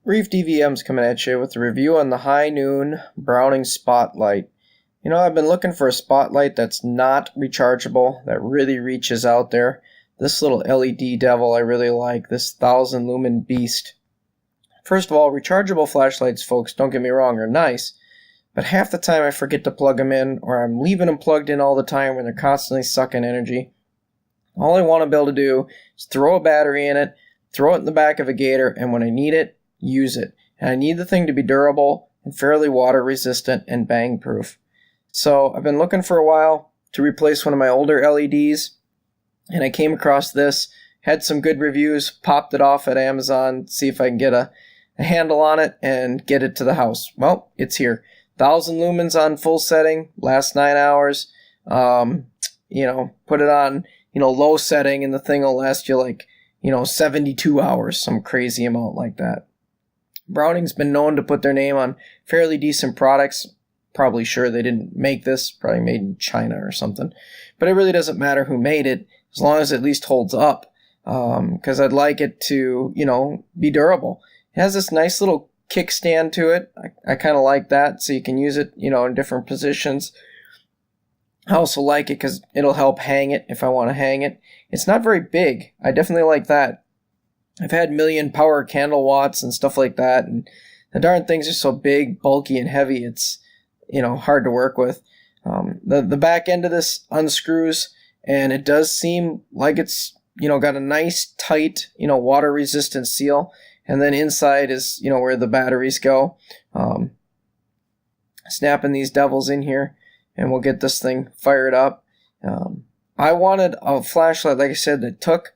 Reef DVM's coming at you with a review on the High Noon Browning SpotLight. You know, I've been looking for a spotlight that's not rechargeable, that really reaches out there. This little LED devil I really like, this 1000 lumen beast. First of all, rechargeable flashlights, folks, don't get me wrong, are nice, but half the time I forget to plug them in, or I'm leaving them plugged in all the time when they're constantly sucking energy. All I want to be able to do is throw a battery in it, throw it in the back of a gator, and when I need it, use it. And I need the thing to be durable and fairly water resistant and bang proof. So I've been looking for a while to replace one of my older LEDs, and I came across this, had some good reviews, popped it off at Amazon, see if I can get a handle on it and get it to the house. Well, it's here. 1000 lumens on full setting, last 9 hours. Put it on, low setting and the thing will last you 72 hours, some crazy amount like that. Browning's been known to put their name on fairly decent products. Probably sure they didn't make this, probably made in China or something. But it really doesn't matter who made it, as long as it at least holds up. Because I'd like it to, be durable. It has this nice little kickstand to it. I kind of like that, so you can use it, in different positions. I also like it because it'll help hang it if I want to hang it. It's not very big. I definitely like that. I've had million power candle watts and stuff like that, and the darn things are so big, bulky, and heavy, it's, hard to work with. The back end of this unscrews, and it does seem like it's, got a nice, tight, water-resistant seal, and then inside is, where the batteries go. Snapping these devils in here, and we'll get this thing fired up. I wanted a flashlight, like I said, that took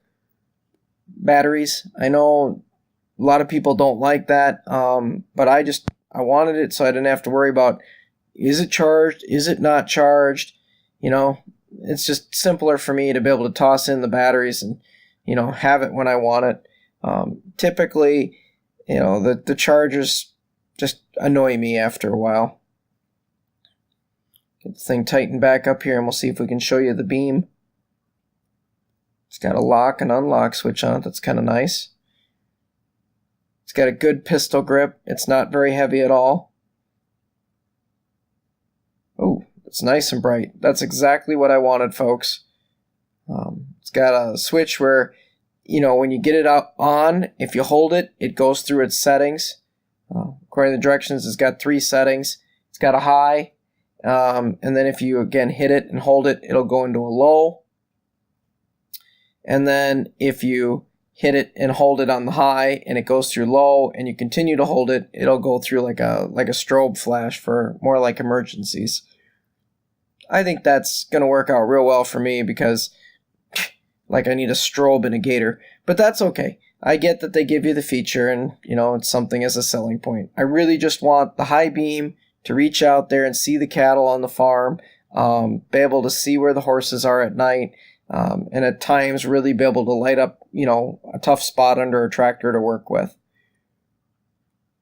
batteries. I know a lot of people don't like that, but I wanted it so I didn't have to worry about, is it charged, is it not charged? It's just simpler for me to be able to toss in the batteries and, have it when I want it. Typically, the chargers just annoy me after a while. Get the thing tightened back up here and we'll see if we can show you the beam. It's got a lock and unlock switch on it. That's kind of nice. It's got a good pistol grip. It's not very heavy at all. Oh, it's nice and bright. That's exactly what I wanted, folks. It's got a switch where, when you get it on, if you hold it, it goes through its settings. According to the directions, it's got 3 settings. It's got a high, and then if you, again, hit it and hold it, it'll go into a low. And then if you hit it and hold it on the high and it goes through low and you continue to hold it, it'll go through like a strobe flash for more like emergencies. I think that's going to work out real well for me because I need a strobe in a gator. But that's okay. I get that they give you the feature and, it's something as a selling point. I really just want the high beam to reach out there and see the cattle on the farm, be able to see where the horses are at night, and at times really be able to light up, a tough spot under a tractor to work with.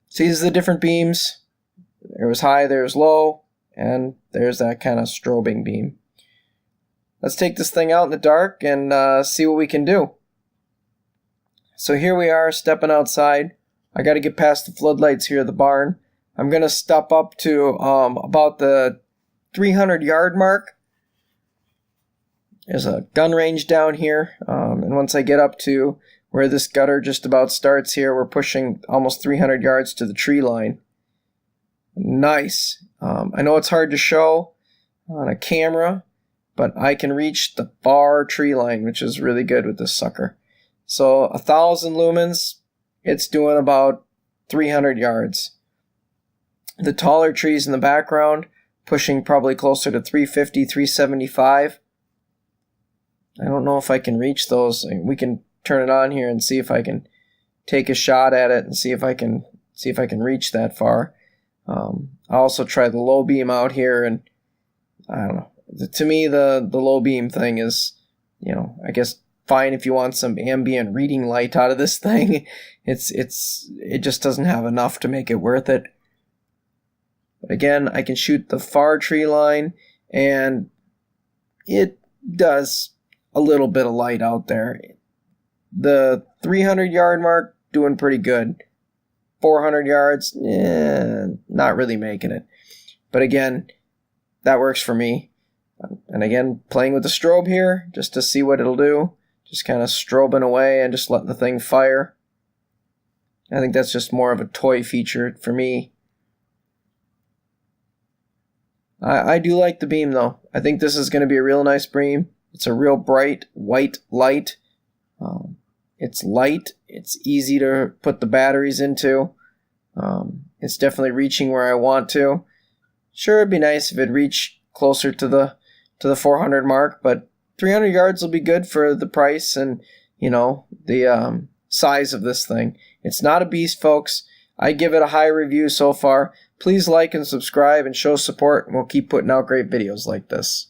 See, these are the different beams. There's high, there's low, and there's that kind of strobing beam. Let's take this thing out in the dark and see what we can do. So here we are stepping outside. I got to get past the floodlights here at the barn. I'm going to step up to about the 300 yard mark. There's a gun range down here, and once I get up to where this gutter just about starts here, we're pushing almost 300 yards to the tree line. Nice. I know it's hard to show on a camera, but I can reach the far tree line, which is really good with this sucker. So 1000 lumens, it's doing about 300 yards. The taller trees in the background, pushing probably closer to 350, 375. I don't know if I can reach those. We can turn it on here and see if I can take a shot at it and see if I can reach that far. I'll also try the low beam out here, and I don't know. To me, the low beam thing is, I guess fine if you want some ambient reading light out of this thing. It just doesn't have enough to make it worth it. But again, I can shoot the far tree line, and it does a little bit of light out there. The 300 yard mark, doing pretty good. 400 yards, not really making it. But again, that works for me. And again, playing with the strobe here just to see what it'll do. Just kind of strobing away and just letting the thing fire. I think that's just more of a toy feature for me. I do like the beam though. I think this is going to be a real nice beam. It's a real bright white light. It's light. It's easy to put the batteries into. It's definitely reaching where I want to. Sure, it'd be nice if it reached closer to the 400 mark, but 300 yards will be good for the price and, you know, the size of this thing. It's not a beast, folks. I give it a high review so far. Please like and subscribe and show support, and we'll keep putting out great videos like this.